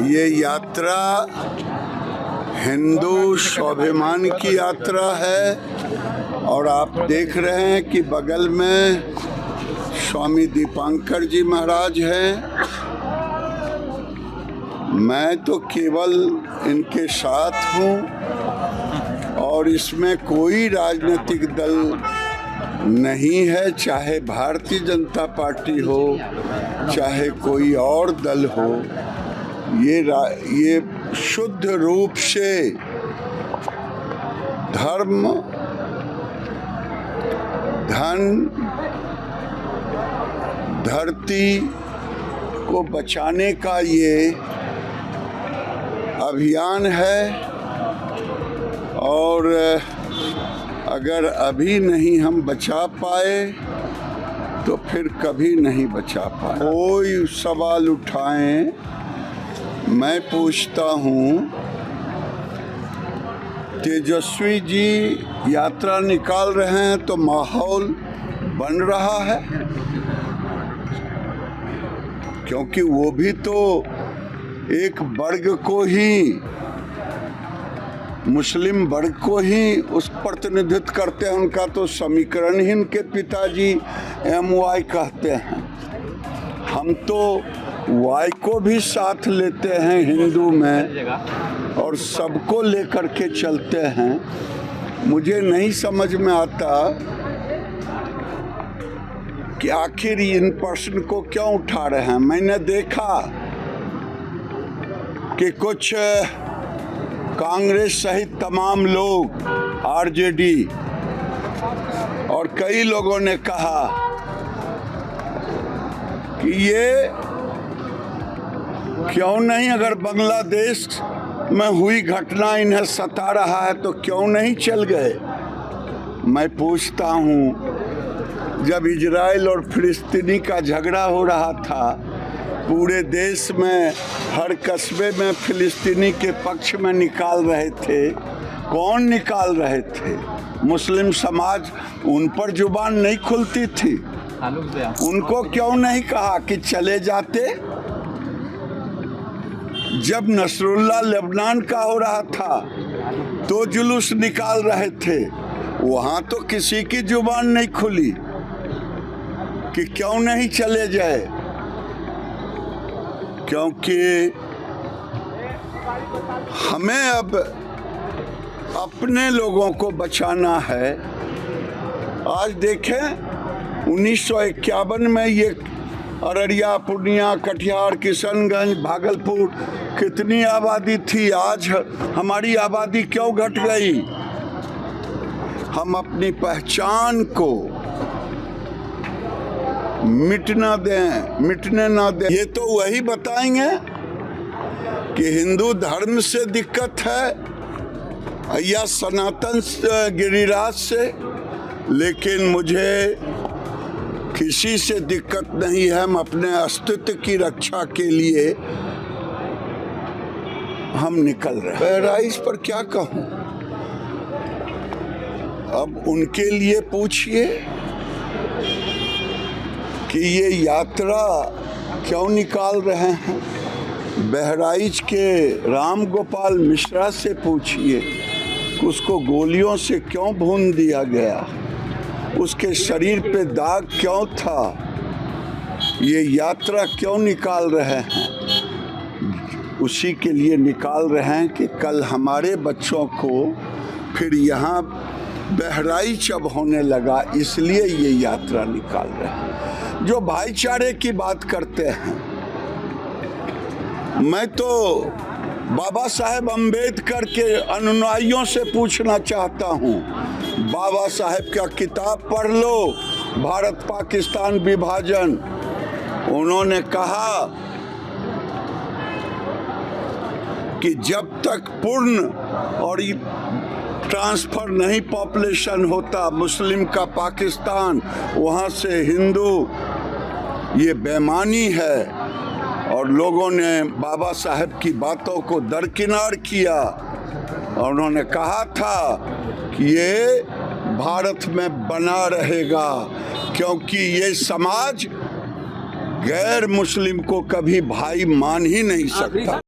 ये यात्रा हिंदू स्वाभिमान की यात्रा है और आप देख रहे हैं कि बगल में स्वामी दीपांकर जी महाराज हैं। मैं तो केवल इनके साथ हूँ और इसमें कोई राजनीतिक दल नहीं है, चाहे भारतीय जनता पार्टी हो चाहे कोई और दल हो। ये शुद्ध रूप से धर्म, धन, धरती को बचाने का ये अभियान है और अगर अभी नहीं हम बचा पाए तो फिर कभी नहीं बचा पाए। कोई सवाल उठाएं, मैं पूछता हूँ, तेजस्वी जी यात्रा निकाल रहे हैं तो माहौल बन रहा है, क्योंकि वो भी तो एक वर्ग को ही, मुस्लिम वर्ग को ही उस प्रतिनिधित्व करते हैं। उनका तो समीकरण ही उनके पिताजी MY कहते हैं। हम तो Y को भी साथ लेते हैं हिंदू में और सबको लेकर के चलते हैं। मुझे नहीं समझ में आता कि आखिर इन प्रश्न को क्यों उठा रहे हैं। मैंने देखा कि कुछ कांग्रेस सहित तमाम लोग, RJD और कई लोगों ने कहा कि ये क्यों नहीं, अगर बांग्लादेश में हुई घटना इन्हें सता रहा है तो क्यों नहीं चल गए। मैं पूछता हूँ, जब इजराइल और फिलिस्तीनी का झगड़ा हो रहा था, पूरे देश में हर कस्बे में फिलिस्तीनी के पक्ष में निकाल रहे थे। कौन निकाल रहे थे? मुस्लिम समाज। उन पर जुबान नहीं खुलती थी। उनको क्यों नहीं कहा कि चले जाते? जब नसरुल्लाह लेबनान का हो रहा था तो जुलूस निकाल रहे थे, वहाँ तो किसी की जुबान नहीं खुली कि क्यों नहीं चले जाए, क्योंकि हमें अब अपने लोगों को बचाना है। आज देखें 1951 में ये अररिया, पूर्णिया, कटिहार, किशनगंज, भागलपुर कितनी आबादी थी। आज हमारी आबादी क्यों घट गई? हम अपनी पहचान को मिटने ना दें। ये तो वही बताएंगे कि हिंदू धर्म से दिक्कत है या सनातन गिरिराज से, लेकिन मुझे किसी से दिक्कत नहीं है। हम अपने अस्तित्व की रक्षा के लिए हम निकल रहे हैं। बहराइच पर क्या कहूँ, अब उनके लिए पूछिए कि ये यात्रा क्यों निकाल रहे हैं। बहराइच के राम गोपाल मिश्रा से पूछिए कि उसको गोलियों से क्यों भून दिया गया, उसके शरीर पे दाग क्यों था। ये यात्रा क्यों निकाल रहे हैं? उसी के लिए निकाल रहे हैं कि कल हमारे बच्चों को फिर यहाँ बहराइच अब होने लगा, इसलिए ये यात्रा निकाल रहे हैं। जो भाईचारे की बात करते हैं, मैं तो बाबा साहेब अम्बेडकर के अनुयायियों से पूछना चाहता हूँ, बाबा साहेब का किताब पढ़ लो, भारत पाकिस्तान विभाजन। उन्होंने कहा कि जब तक पूर्ण और ट्रांसफ़र नहीं पॉपुलेशन होता मुस्लिम का पाकिस्तान, वहाँ से हिंदू, ये बेईमानी है। और लोगों ने बाबा साहेब की बातों को दरकिनार किया और उन्होंने कहा था कि ये भारत में बना रहेगा, क्योंकि ये समाज गैर मुस्लिम को कभी भाई मान ही नहीं सकता।